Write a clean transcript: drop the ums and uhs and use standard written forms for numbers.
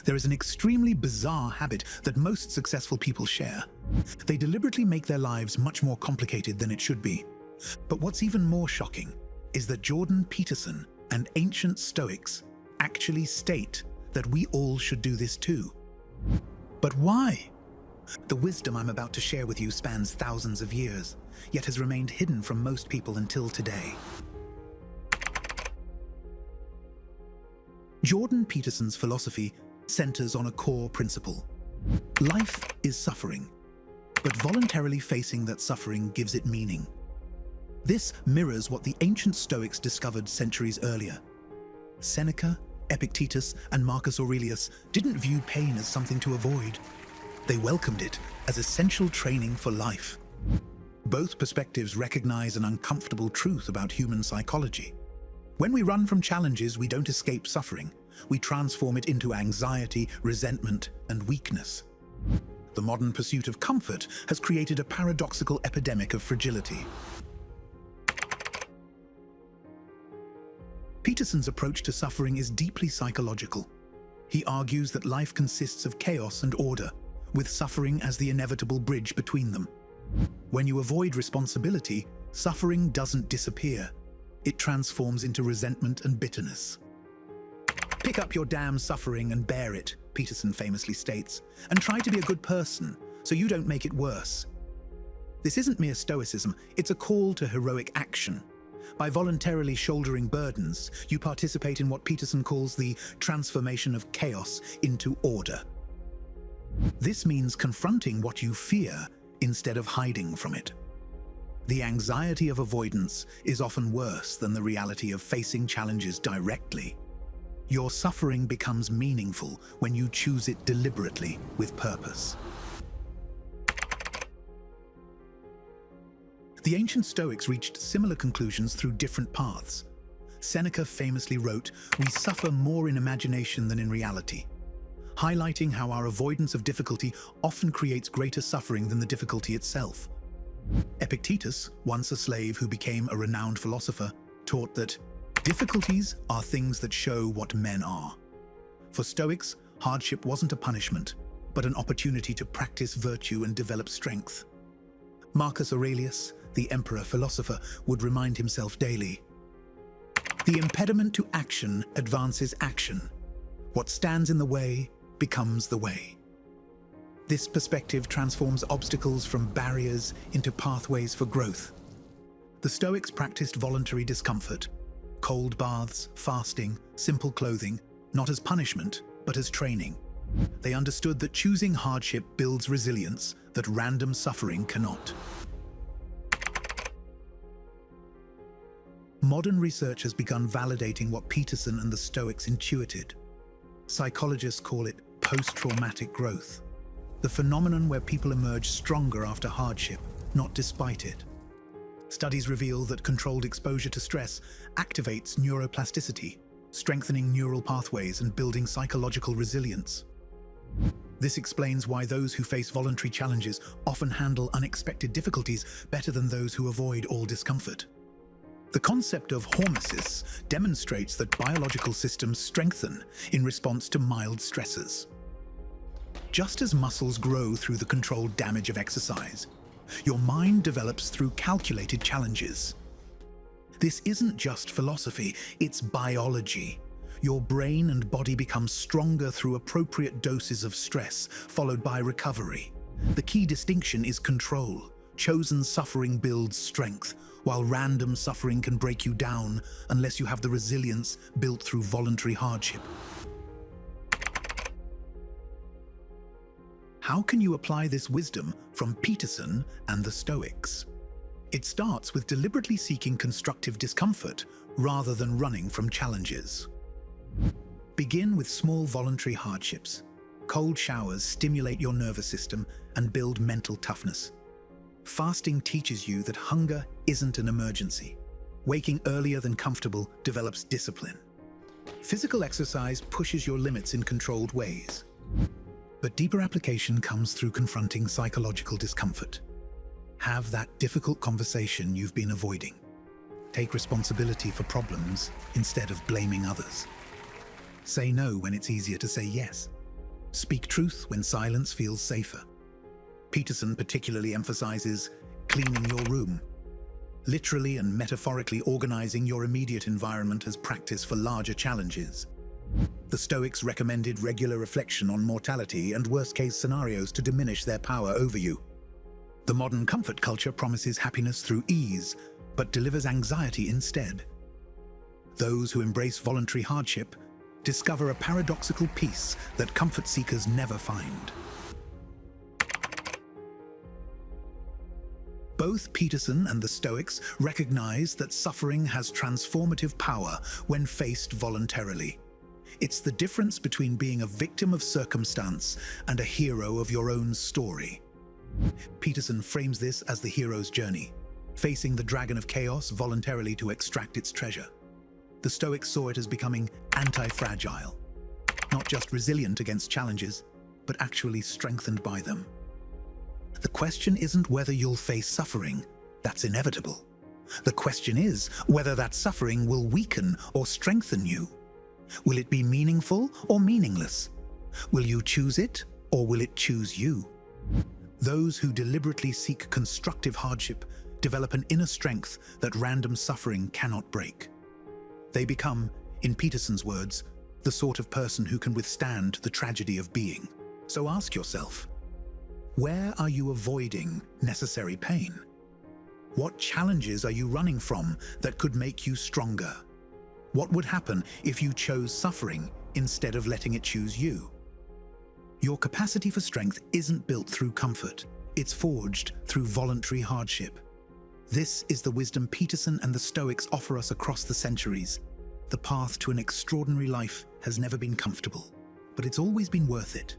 There is an extremely bizarre habit that most successful people share. They deliberately make their lives much more complicated than it should be. But what's even more shocking is that Jordan Peterson and ancient Stoics actually state that we all should do this too. But why? The wisdom I'm about to share with you spans thousands of years, yet has remained hidden from most people until today. Jordan Peterson's philosophy centers on a core principle. Life is suffering, but voluntarily facing that suffering gives it meaning. This mirrors what the ancient Stoics discovered centuries earlier. Seneca, Epictetus, and Marcus Aurelius didn't view pain as something to avoid. They welcomed it as essential training for life. Both perspectives recognize an uncomfortable truth about human psychology. When we run from challenges, we don't escape suffering. We transform it into anxiety, resentment, and weakness. The modern pursuit of comfort has created a paradoxical epidemic of fragility. Peterson's approach to suffering is deeply psychological. He argues that life consists of chaos and order, with suffering as the inevitable bridge between them. When you avoid responsibility, suffering doesn't disappear. It transforms into resentment and bitterness. "Pick up your damn suffering and bear it," Peterson famously states, "and try to be a good person so you don't make it worse." This isn't mere stoicism, it's a call to heroic action. By voluntarily shouldering burdens, you participate in what Peterson calls the transformation of chaos into order. This means confronting what you fear instead of hiding from it. The anxiety of avoidance is often worse than the reality of facing challenges directly. Your suffering becomes meaningful when you choose it deliberately with purpose. The ancient Stoics reached similar conclusions through different paths. Seneca famously wrote, "We suffer more in imagination than in reality," highlighting how our avoidance of difficulty often creates greater suffering than the difficulty itself. Epictetus, once a slave who became a renowned philosopher, taught that difficulties are things that show what men are. For Stoics, hardship wasn't a punishment, but an opportunity to practice virtue and develop strength. Marcus Aurelius, the emperor-philosopher, would remind himself daily, "The impediment to action advances action. What stands in the way becomes the way." This perspective transforms obstacles from barriers into pathways for growth. The Stoics practiced voluntary discomfort, cold baths, fasting, simple clothing, not as punishment, but as training. They understood that choosing hardship builds resilience that random suffering cannot. Modern research has begun validating what Peterson and the Stoics intuited. Psychologists call it post-traumatic growth, the phenomenon where people emerge stronger after hardship, not despite it. Studies reveal that controlled exposure to stress activates neuroplasticity, strengthening neural pathways and building psychological resilience. This explains why those who face voluntary challenges often handle unexpected difficulties better than those who avoid all discomfort. The concept of hormesis demonstrates that biological systems strengthen in response to mild stresses. Just as muscles grow through the controlled damage of exercise, your mind develops through calculated challenges. This isn't just philosophy, it's biology. Your brain and body become stronger through appropriate doses of stress, followed by recovery. The key distinction is control. Chosen suffering builds strength, while random suffering can break you down unless you have the resilience built through voluntary hardship. How can you apply this wisdom from Peterson and the Stoics? It starts with deliberately seeking constructive discomfort rather than running from challenges. Begin with small voluntary hardships. Cold showers stimulate your nervous system and build mental toughness. Fasting teaches you that hunger isn't an emergency. Waking earlier than comfortable develops discipline. Physical exercise pushes your limits in controlled ways. But deeper application comes through confronting psychological discomfort. Have that difficult conversation you've been avoiding. Take responsibility for problems instead of blaming others. Say no when it's easier to say yes. Speak truth when silence feels safer. Peterson particularly emphasizes cleaning your room, literally and metaphorically organizing your immediate environment as practice for larger challenges. The Stoics recommended regular reflection on mortality and worst-case scenarios to diminish their power over you. The modern comfort culture promises happiness through ease, but delivers anxiety instead. Those who embrace voluntary hardship discover a paradoxical peace that comfort seekers never find. Both Peterson and the Stoics recognize that suffering has transformative power when faced voluntarily. It's the difference between being a victim of circumstance and a hero of your own story. Peterson frames this as the hero's journey, facing the dragon of chaos voluntarily to extract its treasure. The Stoics saw it as becoming anti-fragile, not just resilient against challenges, but actually strengthened by them. The question isn't whether you'll face suffering, that's inevitable. The question is whether that suffering will weaken or strengthen you. Will it be meaningful or meaningless? Will you choose it or will it choose you? Those who deliberately seek constructive hardship develop an inner strength that random suffering cannot break. They become, in Peterson's words, the sort of person who can withstand the tragedy of being. So ask yourself, where are you avoiding necessary pain? What challenges are you running from that could make you stronger? What would happen if you chose suffering instead of letting it choose you? Your capacity for strength isn't built through comfort. It's forged through voluntary hardship. This is the wisdom Peterson and the Stoics offer us across the centuries. The path to an extraordinary life has never been comfortable, but it's always been worth it.